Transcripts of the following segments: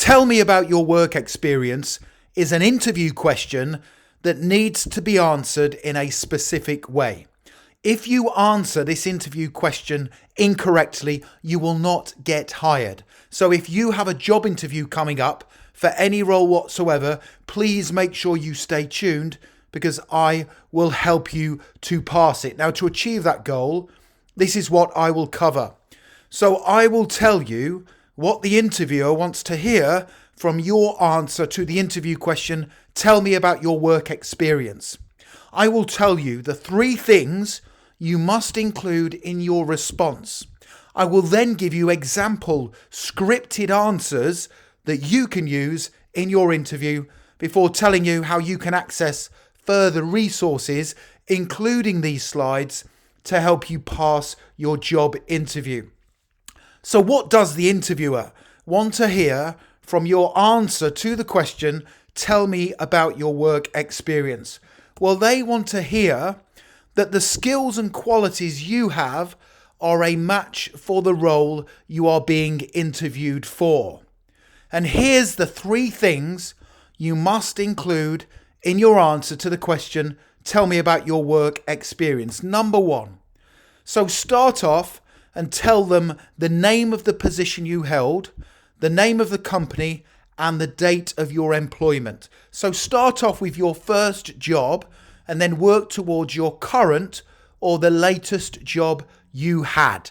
Tell me about your work experience is an interview question that needs to be answered in a specific way. If you answer this interview question incorrectly, you will not get hired. So if you have a job interview coming up for any role whatsoever, please make sure you stay tuned because I will help you to pass it. Now, to achieve that goal, this is what I will cover. So I will tell you what the interviewer wants to hear from your answer to the interview question, tell me about your work experience. I will tell you the 3 things you must include in your response. I will then give you example scripted answers that you can use in your interview before telling you how you can access further resources, including these slides, to help you pass your job interview. So what does the interviewer want to hear from your answer to the question, tell me about your work experience? Well, they want to hear that the skills and qualities you have are a match for the role you are being interviewed for. And here's the 3 things you must include in your answer to the question, tell me about your work experience. Number 1. So start off and tell them the name of the position you held, the name of the company, and the date of your employment. So start off with your first job and then work towards your current or the latest job you had.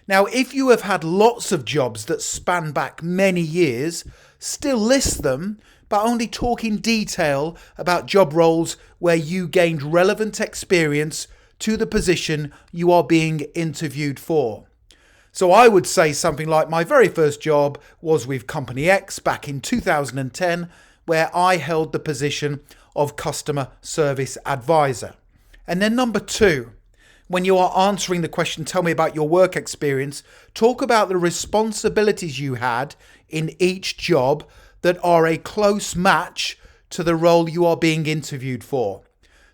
Now, if you have had lots of jobs that span back many years, still list them, but only talk in detail about job roles where you gained relevant experience to the position you are being interviewed for. So I would say something like my very first job was with Company X back in 2010, where I held the position of customer service advisor. And then number 2, when you are answering the question, tell me about your work experience, talk about the responsibilities you had in each job that are a close match to the role you are being interviewed for.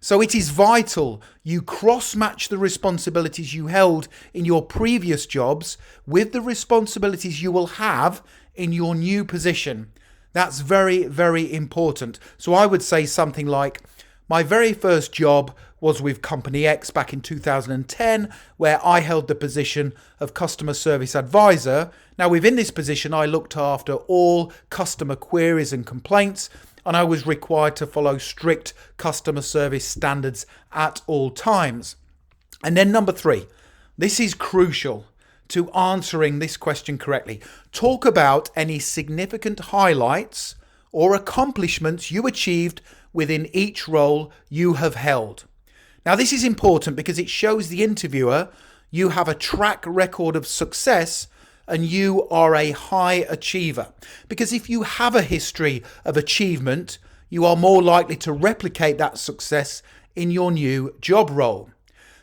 So it is vital you cross-match the responsibilities you held in your previous jobs with the responsibilities you will have in your new position. That's very, very important. So I would say something like, my very first job was with Company X back in 2010, where I held the position of customer service advisor. Now, within this position, I looked after all customer queries and complaints, and I was required to follow strict customer service standards at all times. And then number 3, this is crucial to answering this question correctly. Talk about any significant highlights or accomplishments you achieved within each role you have held. Now, this is important because it shows the interviewer you have a track record of success and you are a high achiever. Because if you have a history of achievement, you are more likely to replicate that success in your new job role.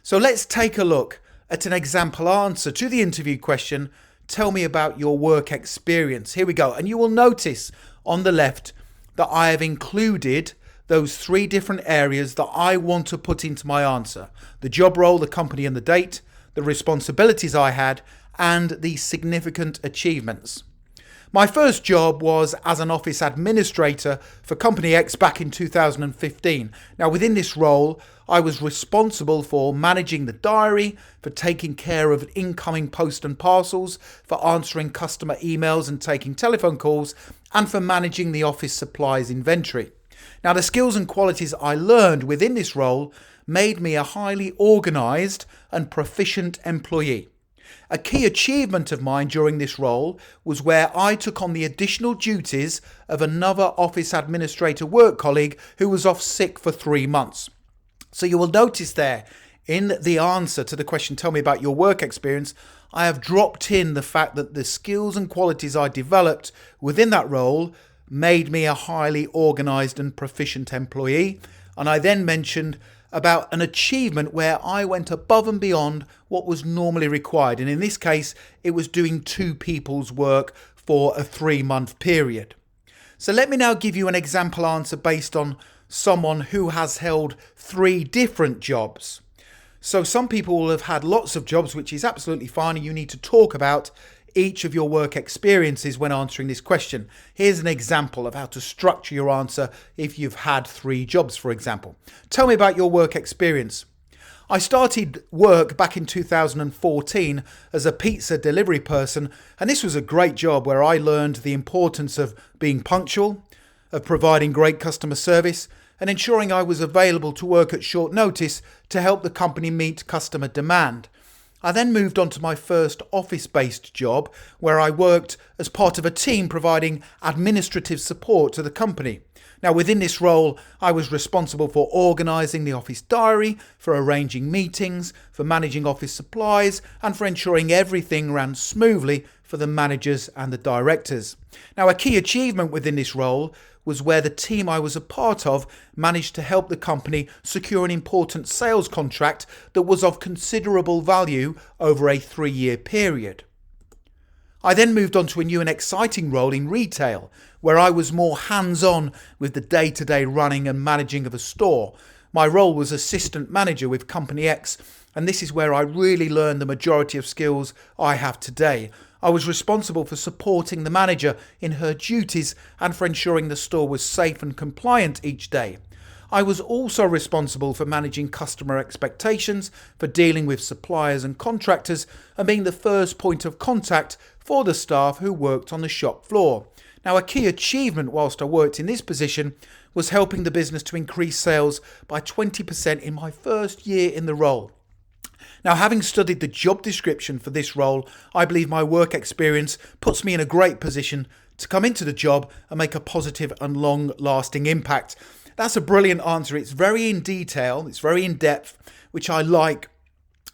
So let's take a look at an example answer to the interview question, tell me about your work experience. Here we go. And you will notice on the left that I have included those 3 different areas that I want to put into my answer. The job role, the company and the date, the responsibilities I had, and the significant achievements. My first job was as an office administrator for Company X back in 2015. Now, within this role, I was responsible for managing the diary, for taking care of incoming post and parcels, for answering customer emails and taking telephone calls, and for managing the office supplies inventory. Now, the skills and qualities I learned within this role made me a highly organised and proficient employee. A key achievement of mine during this role was where I took on the additional duties of another office administrator work colleague who was off sick for 3 months. So you will notice there in the answer to the question, tell me about your work experience, I have dropped in the fact that the skills and qualities I developed within that role made me a highly organised and proficient employee. And I then mentioned about an achievement where I went above and beyond what was normally required. And in this case, it was doing 2 people's work for a 3-month period. So let me now give you an example answer based on someone who has held 3 different jobs. So some people will have had lots of jobs, which is absolutely fine, and you need to talk about each of your work experiences when answering this question. Here's an example of how to structure your answer if you've had 3 jobs, for example. Tell me about your work experience. I started work back in 2014 as a pizza delivery person, and this was a great job where I learned the importance of being punctual, of providing great customer service, and ensuring I was available to work at short notice to help the company meet customer demand. I then moved on to my first office-based job where I worked as part of a team providing administrative support to the company. Now, within this role, I was responsible for organising the office diary, for arranging meetings, for managing office supplies, and for ensuring everything ran smoothly for the managers and the directors. Now, a key achievement within this role was where the team I was a part of managed to help the company secure an important sales contract that was of considerable value over a 3-year period. I then moved on to a new and exciting role in retail, where I was more hands-on with the day-to-day running and managing of a store. My role was assistant manager with Company X, and this is where I really learned the majority of skills I have today. I was responsible for supporting the manager in her duties and for ensuring the store was safe and compliant each day. I was also responsible for managing customer expectations, for dealing with suppliers and contractors, and being the first point of contact for the staff who worked on the shop floor. Now, a key achievement whilst I worked in this position was helping the business to increase sales by 20% in my first year in the role. Now, having studied the job description for this role, I believe my work experience puts me in a great position to come into the job and make a positive and long-lasting impact. That's a brilliant answer. It's very in detail, it's very in depth, which I like.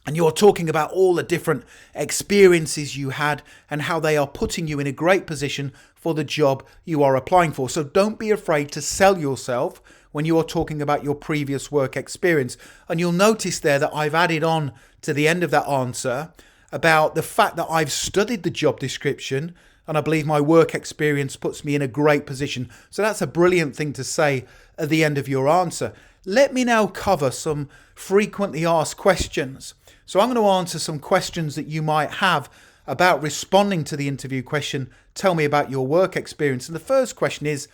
And you're talking about all the different experiences you had and how they are putting you in a great position for the job you are applying for. So don't be afraid to sell yourself when you are talking about your previous work experience. And you'll notice there that I've added on to the end of that answer about the fact that I've studied the job description and I believe my work experience puts me in a great position. So that's a brilliant thing to say at the end of your answer. Let me now cover some frequently asked questions. So I'm going to answer some questions that you might have about responding to the interview question, tell me about your work experience. And the first question is,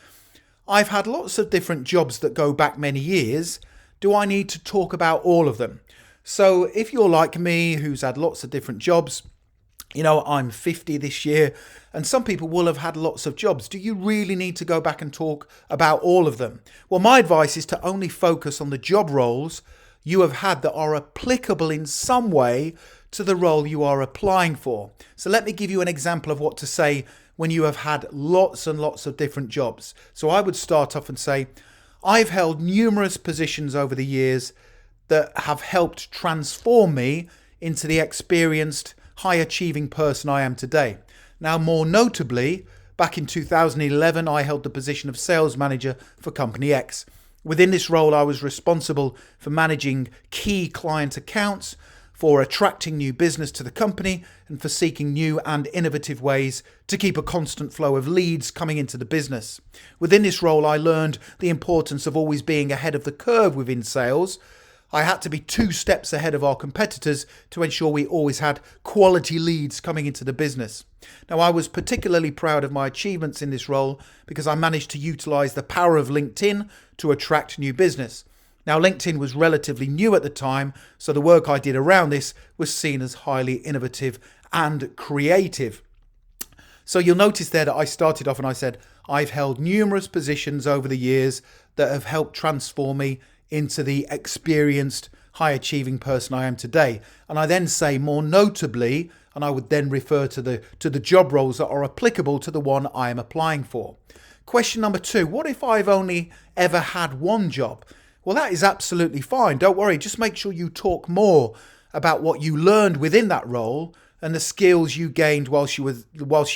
I've had lots of different jobs that go back many years. Do I need to talk about all of them? So if you're like me, who's had lots of different jobs, you know, I'm 50 this year, and some people will have had lots of jobs. Do you really need to go back and talk about all of them? Well, my advice is to only focus on the job roles you have had that are applicable in some way to the role you are applying for. So let me give you an example of what to say when you have had lots and lots of different jobs. So I would start off and say, I've held numerous positions over the years that have helped transform me into the experienced, high-achieving person I am today. Now, more notably, back in 2011, I held the position of sales manager for Company X. Within this role, I was responsible for managing key client accounts, for attracting new business to the company, and for seeking new and innovative ways to keep a constant flow of leads coming into the business. Within this role, I learned the importance of always being ahead of the curve within sales. I had to be 2 steps ahead of our competitors to ensure we always had quality leads coming into the business. Now, I was particularly proud of my achievements in this role because I managed to utilize the power of LinkedIn to attract new business. Now, LinkedIn was relatively new at the time, so the work I did around this was seen as highly innovative and creative. So you'll notice there that I started off and I said, I've held numerous positions over the years that have helped transform me into the experienced, high-achieving person I am today. And I then say more notably, and I would then refer to the job roles that are applicable to the one I am applying for. Question number 2, what if I've only ever had one job? Well, that is absolutely fine. Don't worry, just make sure you talk more about what you learned within that role and the skills you gained whilst you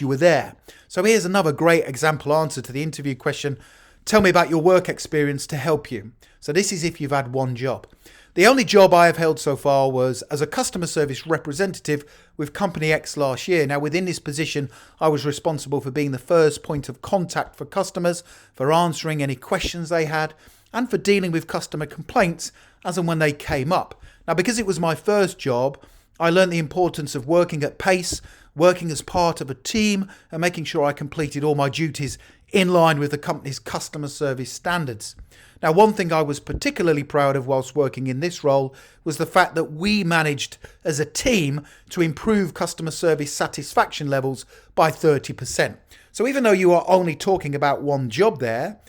were there. So here's another great example answer to the interview question. Tell me about your work experience to help you. So this is if you've had one job. The only job I have held so far was as a customer service representative with Company X last year. Now, within this position, I was responsible for being the first point of contact for customers, for answering any questions they had, and for dealing with customer complaints as and when they came up. Now, because it was my first job, I learned the importance of working at pace, working as part of a team and making sure I completed all my duties in line with the company's customer service standards. Now, one thing I was particularly proud of whilst working in this role was the fact that we managed as a team to improve customer service satisfaction levels by 30%. So even though you are only talking about one job there,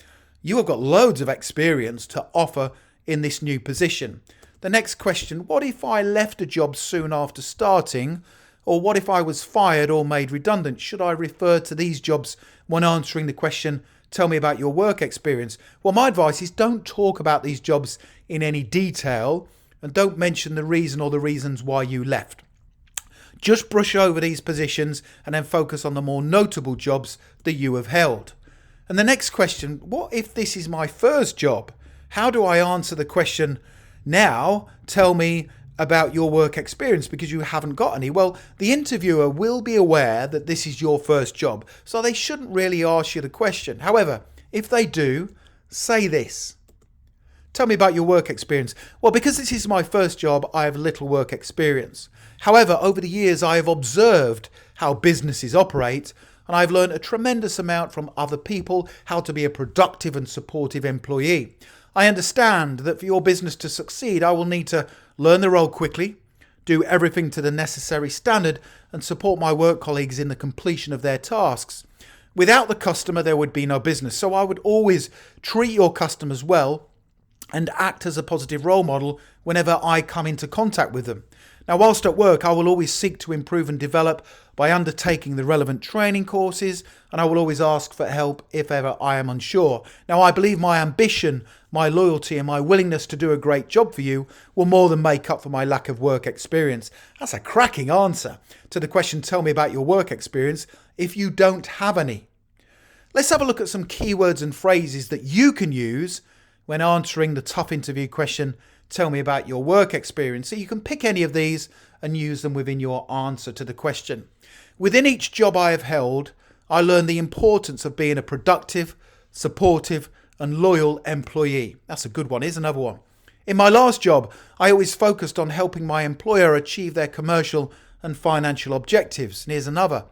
you have got loads of experience to offer in this new position. The next question, what if I left a job soon after starting? Or what if I was fired or made redundant? Should I refer to these jobs when answering the question, tell me about your work experience? Well, my advice is don't talk about these jobs in any detail and don't mention the reason or the reasons why you left. Just brush over these positions and then focus on the more notable jobs that you have held. And the next question, what if this is my first job? How do I answer the question, now tell me about your work experience, because you haven't got any? Well, the interviewer will be aware that this is your first job, so they shouldn't really ask you the question. However, if they do, say this. Tell me about your work experience. Well, because this is my first job, I have little work experience. However, over the years, I have observed how businesses operate, and I've learned a tremendous amount from other people how to be a productive and supportive employee. I understand that for your business to succeed, I will need to learn the role quickly, do everything to the necessary standard, and support my work colleagues in the completion of their tasks. Without the customer, there would be no business. So I would always treat your customers well and act as a positive role model whenever I come into contact with them. Now, whilst at work, I will always seek to improve and develop by undertaking the relevant training courses, and I will always ask for help if ever I am unsure. Now, I believe my ambition, my loyalty, and my willingness to do a great job for you will more than make up for my lack of work experience. That's a cracking answer to the question, tell me about your work experience, if you don't have any. Let's have a look at some keywords and phrases that you can use when answering the tough interview question, tell me about your work experience. So you can pick any of these and use them within your answer to the question. Within each job I have held, I learned the importance of being a productive, supportive, and loyal employee. That's a good one. Here's another one. In my last job, I always focused on helping my employer achieve their commercial and financial objectives. And here's another.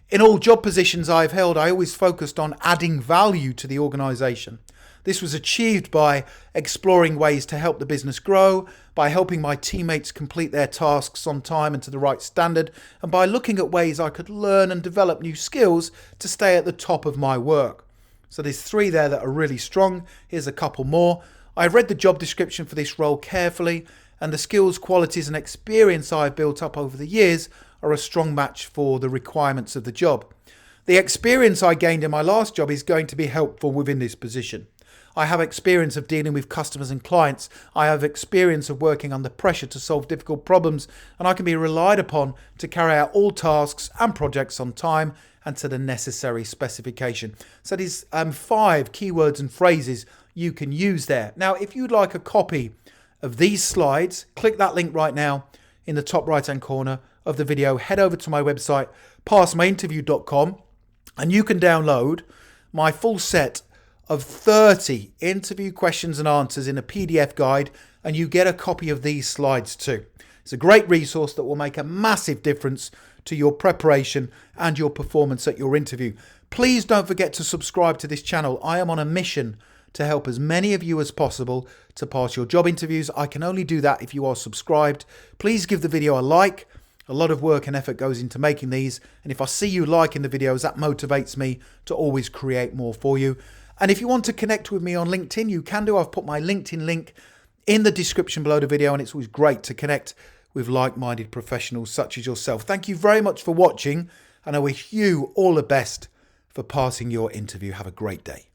In all job positions I've held, I always focused on adding value to the organisation. This was achieved by exploring ways to help the business grow, by helping my teammates complete their tasks on time and to the right standard, and by looking at ways I could learn and develop new skills to stay at the top of my work. So there's 3 there that are really strong. Here's a couple more. I've read the job description for this role carefully, and the skills, qualities, and experience I've built up over the years are a strong match for the requirements of the job. The experience I gained in my last job is going to be helpful within this position. I have experience of dealing with customers and clients. I have experience of working under pressure to solve difficult problems, and I can be relied upon to carry out all tasks and projects on time and to the necessary specification. So there's 5 keywords and phrases you can use there. Now, if you'd like a copy of these slides, click that link right now in the top right-hand corner of the video. Head over to my website, passmyinterview.com, and you can download my full set of 30 interview questions and answers in a PDF guide, and you get a copy of these slides too. It's a great resource that will make a massive difference to your preparation and your performance at your interview. Please don't forget to subscribe to this channel. I am on a mission to help as many of you as possible to pass your job interviews. I can only do that if you are subscribed. Please give the video a like. A lot of work and effort goes into making these, and if I see you liking the videos, that motivates me to always create more for you. And if you want to connect with me on LinkedIn, you can do. I've put my LinkedIn link in the description below the video, and it's always great to connect with like-minded professionals such as yourself. Thank you very much for watching, and I wish you all the best for passing your interview. Have a great day.